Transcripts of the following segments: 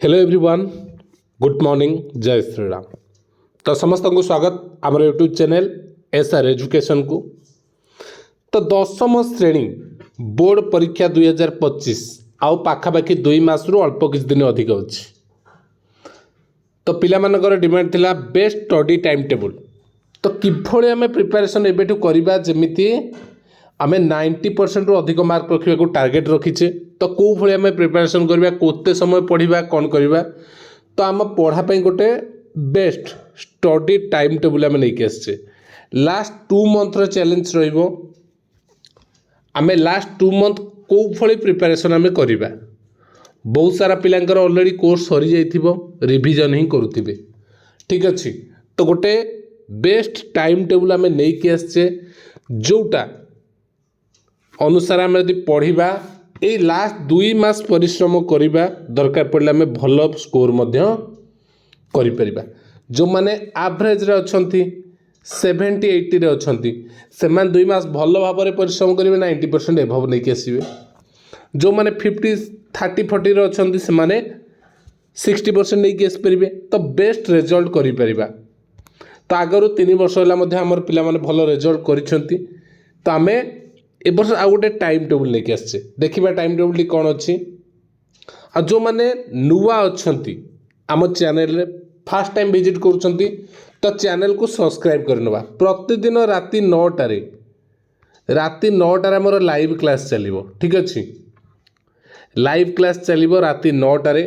Hello everyone good morning जय श्री राम। तो समस्त को स्वागत आम यूट्यूब चैनल एसआर एजुकेशन को। तो दशम श्रेणी बोर्ड परीक्षा 2025 आउ पाखापाखि 2 मास रु अल्प किछ दिन अधिक अच्छी। तो पिलामानकर डिमांड थिला बेस्ट स्टडी टाइम टेबल। तो किभଳି आम प्रिपरेशन एबेठु करबा जेमिति आम 90% रु अधिक मार्क रखा को टार्गेट रखीचे। तो कौ भाई आम प्रिपरेशन करवा कोते समय पढ़ा कौन करवा। तो आम पढ़ापी गोटे बेस्ट स्टडी टाइम टेबल आम नहीं आसचे। लास्ट 2 मंथर चैलेंज रहिबो आम लास्ट 2 मंथ कौ भाई प्रिपरेशन आम करवा। बहुत सारा पिलांकर ऑलरेडी कोर्स सरी जाइथिबो रिवीजन ही करुथिबे। ठीक अच्छे। तो गोटे बेस्ट टाइम टेबल आम नहीं आसचे जोटा अनुसार आम यदि पढ़ा ये लास्ट 2 मास परिश्रम करवा दरकार पड़े आम भल स्कोर करिपरिबा। जो माने एवरेज रे अछंती 70-80 रे अछंती से 2 मास भल भाव में परिश्रम करेंगे 90% एभव नहीं कि आसवे। जो माने 50-30-40 रे अछंती से माने 60% नहीं कि आसपारे। तो बेस्ट रिजल्ट करिपरिबा। तो आगरू 3 वर्ष है आमर पिला माने भल रिजल्ट करिसेंती। तो आमे ए वर्ष आ गोटे टाइम टेबल लेके आसचे। देखिबा टाइम टेबल कौन अच्छी। आ जो माने नुआ अच्छी आम चैनल रे फर्स्ट टाइम विजिट करुँच तो चैनल को सब्सक्राइब करनवा। प्रतिदिन राति 9टारे आमर लाइव क्लास चलिबो। ठीक अच्छे। लाइव क्लास चलिबो राति 9टारे।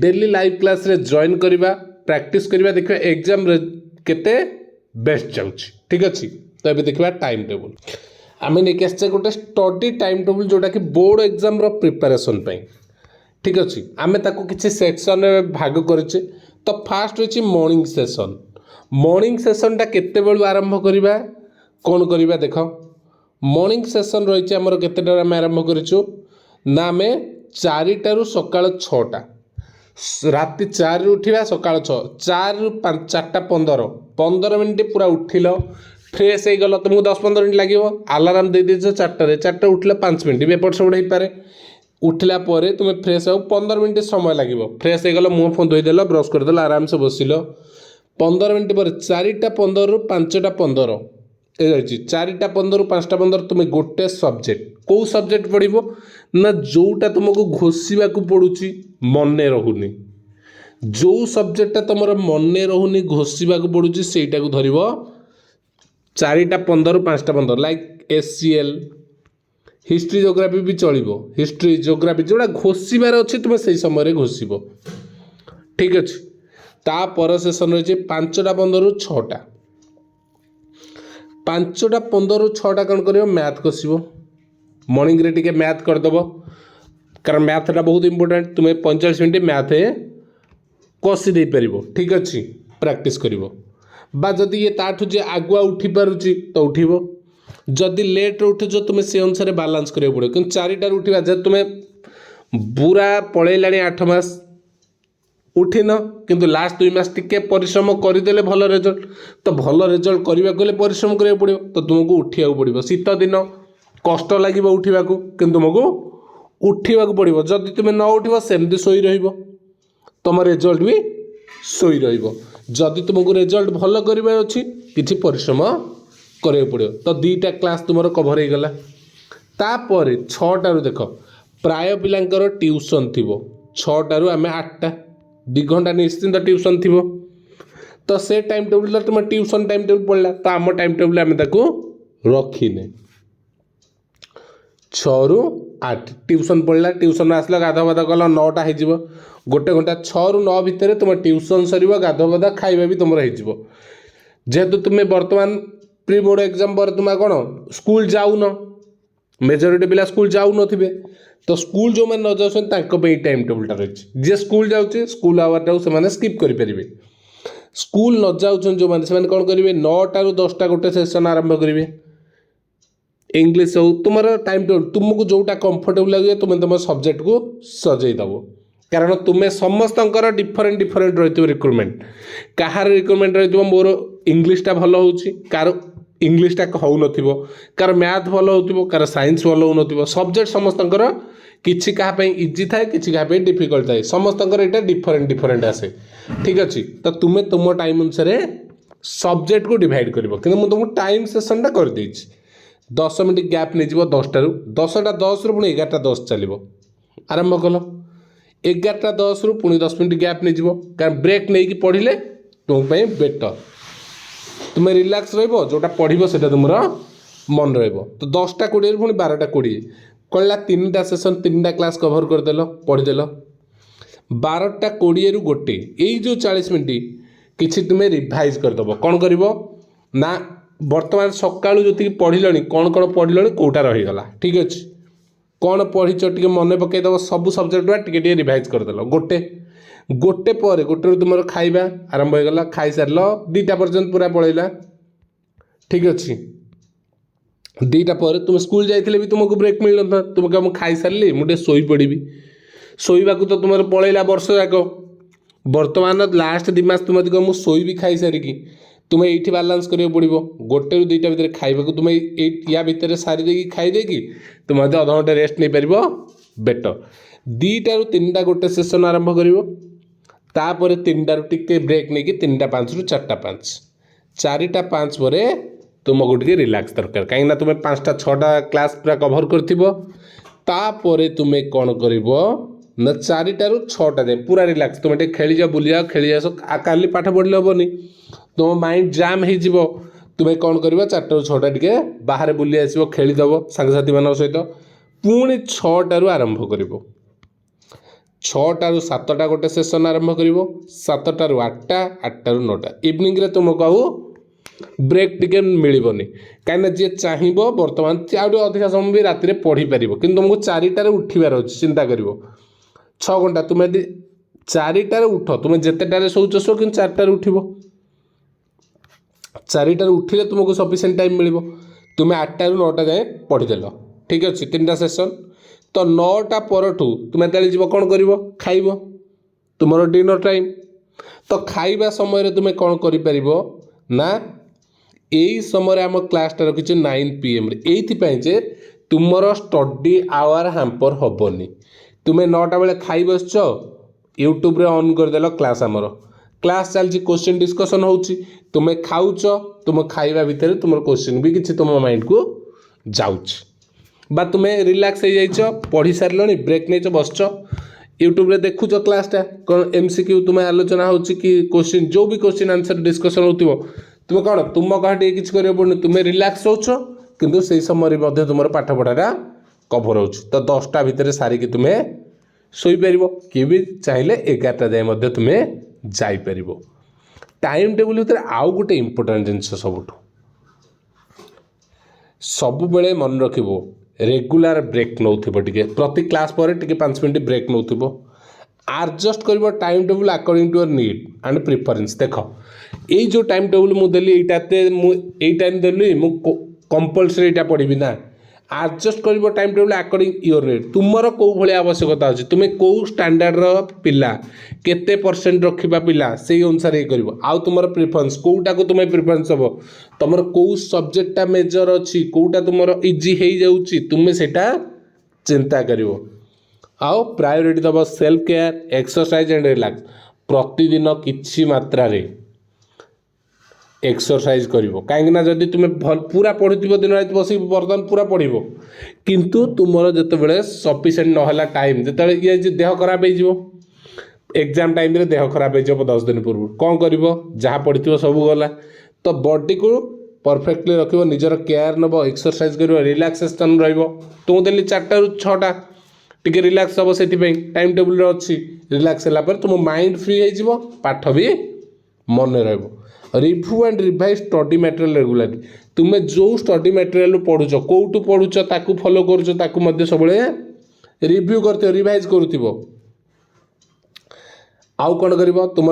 डेली लाइव क्लास रे जॉइन करवा प्रैक्टिस करवा देखिबा एग्जाम रे केते बेस्ट जाउची। ठीक अच्छे। तो ये देखिबा टाइम टेबल आम नहीं आसचे गोटे स्टडी टाइम टेबल जोटा कि बोर्ड एग्जाम रो प्रिपरेशन पे। ठीक अच्छे। आम ताको किसी सेक्शन में भाग करें। तो फास्ट रही मॉर्निंग सेशन। मॉर्निंग सेशनटा केते बेलू आरंभ करवा कौन करवा देख। मॉर्निंग सेशन रही आमर केतेटा आम आरंभ करूँ ना आम 4टारू सकाळ 6टा राति 4 रु उठा सकाळ 6 4 रु 4:15 मिनिट पूरा उठिल फ्रेश हो गल। तुमको 10-15 मिनट लगे। आलाराम दे दीजिए 4टारे उठिले 5 मिनट एपट सेपट हो पारे। उठला पर तुम फ्रेश हो 15 मिनट समय लगे। फ्रेश हो गल मुँह फोन धोईदेल ब्रश करदेल आराम से बसिल 15 मिनट पर 4:15 रु 5:15 रही 4:15 रु 5:15 तुम गोटे सब्जेक्ट कौ सब्जेक्ट पढ़ो ना जोटा तुमको घोषा पड़ुची मन रहुनी। जो सब्जेक्टा तुम मन रहुनी घोषा पड़ुची सेटा को धर 4:15 रु 5:15 लाइक एससीएल हिस्ट्री जोग्राफी भी चलो। हिस्ट्री जोग्राफी जोड़ा घोषार अच्छे तुम से समय घोषब। ठीक अच्छे। तापर सेसन रही 5:15 रु 6टा 5:15 रु 6टा कौन कर मैथ कषब। मॉर्निंग रे टिके मैथ करदेव कारण मैथटा बहुत इंपोर्टेंट। तुम्हें 45 मिनट मैथ कषि दे पार। ठीक अच्छे। प्रैक्टिस करिवो बा जदि ये ताठू जे आगुआ उठी पारुची तो उठिबो। जदि लेट उठुच तुम्हें से अनुसार बालांस करियो पड़ो। कि 4टार उठा जे तुम्हें पूरा पलैलाणी 8 मास उठिन किंतु लास्ट 2 मास टिके परिश्रम करदेले भल रिजल्ट। तो भल रिजल्ट करने को परिश्रम करियो पड़ो। तो तुमको उठा पड़ो। शीत दिन कष्ट लगे उठा कि तुमको उठा पड़ो। जदि तुम्हें न उठ सेमती शोई रहिबो तुम रिजल्ट भी शोई रहिबो। जदि तुमको रिजल्ट भल करबार अच्छी किसी परिश्रम करियो पड़ो। तो 2टा क्लास तुम कभर हो गला। तापर 6टारू देख प्राय पिलांकर ट्यूशन थी 6टारू आम 8टा 2 घंटा निश्चिंत ट्यूशन थी। तो से टाइम टेबल तुम ट्यूशन टाइम टेबल पढ़ला। तो आम टाइम टेबल आम रखीने 6 रु 8 ट्यूशन पढ़ला। ट्यूशन आसला गाधुआध कल 9टा हो गोटे घंटा 6 रु 9 भितर तुम ट्यूशन सर गाधुआध खाଇବା भी तुम जेहेतु तुम्हें बर्तमान प्री बोर्ड एग्जाम पर तुम कौन स्कूल जाऊन मेजोरिटी पिला स्कूल जाऊ नथिबे। तो स्कूल जो मैंने न जाऊँ टाइम टेबलटा रही जे स्कूल जाऊँचे स्कूल आवर से स्किप करेंगे। स्कूल न जाऊँ जो मैंने कौन करेंगे 9टारू 10टा गोटे सेशन आरंभ करेंगे। इंग्लिश हो तुम टाइम टेबल तुमको जोटा कंफर्टेबल लगे तुम तुम सब्जेक्ट को सजेदेव। कारण तुम्हें समस्त डिफरेंट रही रिक्रुटमेंट कहार रिक्रुटमेंट रही मोर इंग्लिशटा भल हो कार इंग्लिशटा हो कार मैथ भल हो कार साइंस भल हो सब्जेक्ट समस्त किछि कहा पे इजी थाए किछि कहा पे डिफिकल्ट थाए समस्तकर एटा डिफरेंट डिफरेंट आसे ठीक अछि तो तुमे तुम टाइम अनुसार सब्जेक्ट को डिवाइड करिवो किंतु मु तुमको टाइम सेशन टा कर देछि 10 मिनिट गैप नै जिवो 10टा रु 10टा 10 रु पुणी 11टा 10 चलिवो आरंभ कलो 11टा 10 रु पुणी 10 मिनिट गैप नै जिवो कारण ब्रेक नै कि पढिले तुम पे बेटर तुम रिलैक्स रहिबो जोटा पढिबो सेटा तुमरा मन रहिबो तो 10टा 20 रु पुणी 12टा 20 कळला 3टा सेशन 3टा क्लास कवर कर देलो पढि देलो 12टा 20 रु गोटे एई जो 40 मिनिट किछि तुमे रिवाइज कर दबो कोन करिवो ना वर्तमान सकाळु जति पढिलणी कोन कोन पढिलणी कोटा रहि गला ठीक अछि कोन पढिच टिके मने पकै दबो सब सब्जेक्ट बा टिके रिवाइज कर देलो गोटे गोटे पर गोटे तुम खाइबा आरंभ हो गला खाई सारल 2टा पर्यंत पूरा पळैला ठीक अछि 2टा पर तुम स्कूल जाइथिले भी तुमको ब्रेक मिल न तुम कह खाई सारली मुटे सोई पड़ीबी सोईबा को तो तुम पळैला वर्ष जाक वर्तमान लास्ट 2 मास तुम कह मु सोईबी खाई सारिकी तुम एठी बैलेंस करियो पड़िबो गोटे रु 2टा भीतर खाइबा को तुम या भीतर सारी देकी खाई देकी तुम आधा घंटा रेस्ट नै परिबो बेटर 2टा रु 3टा गोटे सेशन आरंभ करिवो तापर 3टा रु टिके ब्रेक नै कि 3टा 5 रु 4टा 5 4टा 5 परे तुमको टिके रिलैक्स दरकार काहे ना तुम 5टा 6टा क्लास पूरा कवर करथिबो तापर तुमे कोन करिवो ना 4टा रु 6टा दे पूरा रिलैक्स तुम टिके खेली जा बुली जा खेली जा काली पाठ पढले होबनी तुम माइंड जाम हे जिवो तुमे कोन करिवो 4टा रु 6टा टिके बाहर बुली आसीबो खेली दबो संग साथी मानक सहित पुणी 6टा रु आरंभ करिवो 6टा रु 7टा गोटे सेशन आरंभ करिवो 7टा रु 8टा 8टा रु 9टा इवनिंग रे तुमको आउ ब्रेक टिके मिलिबनी काहे जे चाहिबो वर्तमान आउ अधिक समय भी राति रे पढी परिबो किंतु तुमको 4टा रे उठिबार अछि चिंता करिवो 6 घंटा तुम यदि 4टा रे उठ तुम जेतेटा रे सोउछ सो किंतु 4टा रे उठिबो 4टा रे उठिले तुमको सफिशिएंट टाइम मिलिबो तुम 8टा रु 9टा जाए पढी देलो ठीक अछि 3टा सेशन तो 9टा परठू तुम तेल जीव कौन कर खाइब तुम डिनर टाइम तो खाइबा समय रे तुम कौन कर ना यही समय आम क्लासटा रखी 9 PM ये तुमर स्टडी आवर हैम्पर हेनी तुम्हें 9टा बेले खाई बस यूट्यूब रे ऑन करदेल क्लास आमर क्लास चलती क्वेश्चन डिस्कसन होची तुम्हें खाऊच तुम खाइबा भितर तुम क्वेश्चन भी किसी तुम माइंड को जाउछ बा तुम्हें रिलैक्स हो जाइछ पढ़ी सारे ब्रेक नहीं बसच यूट्यूब रे देखुच क्लासटा कौन MCQ तुम्हें आलोचना होची कि क्वेश्चन जो भी क्वेश्चन आंसर डिस्कसन होतिबो तुम कौन तुम कहा किसी कर पड़े तुम्हें रिलैक्स होच किंतु से समय तुम पाठ पढ़ाटा कभर हो तो 10टा भितर सारिकी तुम्हें शोपर किए भी चाहिए 11टा जाए तुम्हें जापर टाइम टेबुल भितर आउ गोटे इम्पोर्टाट जिनस सब बेले मन रखिबो रेगुलर ब्रेक नौ टे प्रति क्लास पर टे 5 मिनट ब्रेक नौ आडजस्ट कर time table according to your need and preference देख ये जो टाइम टेबुल मुझे यही टाइम देली मु कंपलसरी यहाँ पढ़ी ना आडजस्ट कर time table according your need तुमर कौ भाई आवश्यकता अच्छे तुम्हें कौ स्टैंडर्ड पिला केते परसेंट रखा पिला से अनुसार ये कर आउ तुम प्रिफरेंस कौटा को तुम्हें प्रिफरेंस हम तुम कौ सब्जेक्टा मेजर अच्छी कौटा तुम इजी हो जाऊँगी तुम्हें सेटा चिंता कर आउ प्रायोरिटी दब self care exercise and relax प्रतिदिन किछि मात्रा रे एक्सरसाइज करिवो काहेकि ना जदि तुम पूरा पढ़ुथिबो दिन रात बसी बर्तमान पूरा पढ़िबो किंतु तुमर जते बेले सफिशिएंट न होला टाइम जते ये देह खराब हो जिवो एग्जाम टाइम रे देह खराब हो जिवो 10 दिन पूर्व कोन करिवो जहाँ पढ़िथिबो सब गला तो बॉडी को परफेक्टली रखिबो निजर केयर नबो एक्सरसाइज करिवो रिलैक्सेशन रहइबो तुम देली 4टा रु 6टा टिके रिलैक्स हम से टाइम टेबुल अच्छी रिलैक्स है तुम माइंड फ्री हो पाठ भी मन रहिबो review and revise study material regularly तुम्हें जो स्टडी मटेरियल पढ़ुच कौटू पढ़ुच ताकू फॉलो करुच ताकू मध्य सब रिव्यू करते रिवाइज करुथिबो आउ कौन कर तुम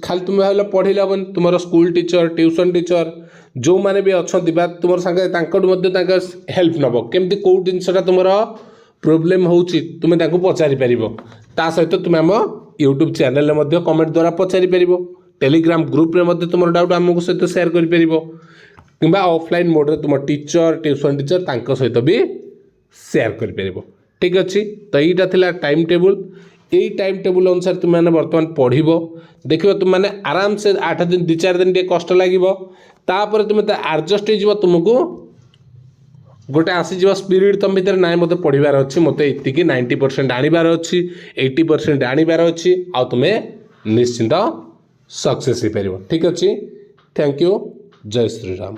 खाली तुम भाव पढ़े हेन तुम स्कूल टीचर ट्यूशन टीचर जो मैंने भी अच्छा तुम सागे हेल्प नब केमती कौ जिनसा तुम प्रोब्लेम होची तुम पचारि पार ता सहित तुम आम यूट्यूब चैनल में कमेंट द्वारा पचारि पार टेलीग्राम ग्रुप रे तुम डाउट आम सहित शेयर कर कि ऑफलाइन मोड रे तुम टीचर ट्यूशन टीचर सहित भी शेयर कर ठीक अच्छे तो यहीटा थिला टाइम टेबुल यही टाइम टेबुल अनुसार तुम मैंने बर्तमान पढ़ देख तुम मैंने आराम से 8 दिन 2-4 दिन टे कष्ट लगे तापर तुम आडजस्ट हो तुमको गोटे आसीज स्पिरिट तुम भितर ना मत पढ़ार अच्छी मत ये 90% आनबार अच्छी 80% आनबार अच्छी आ तुम्हें निश्चिंत सक्सेस हो पार ठीक अच्छे थैंक यू जय श्रीराम।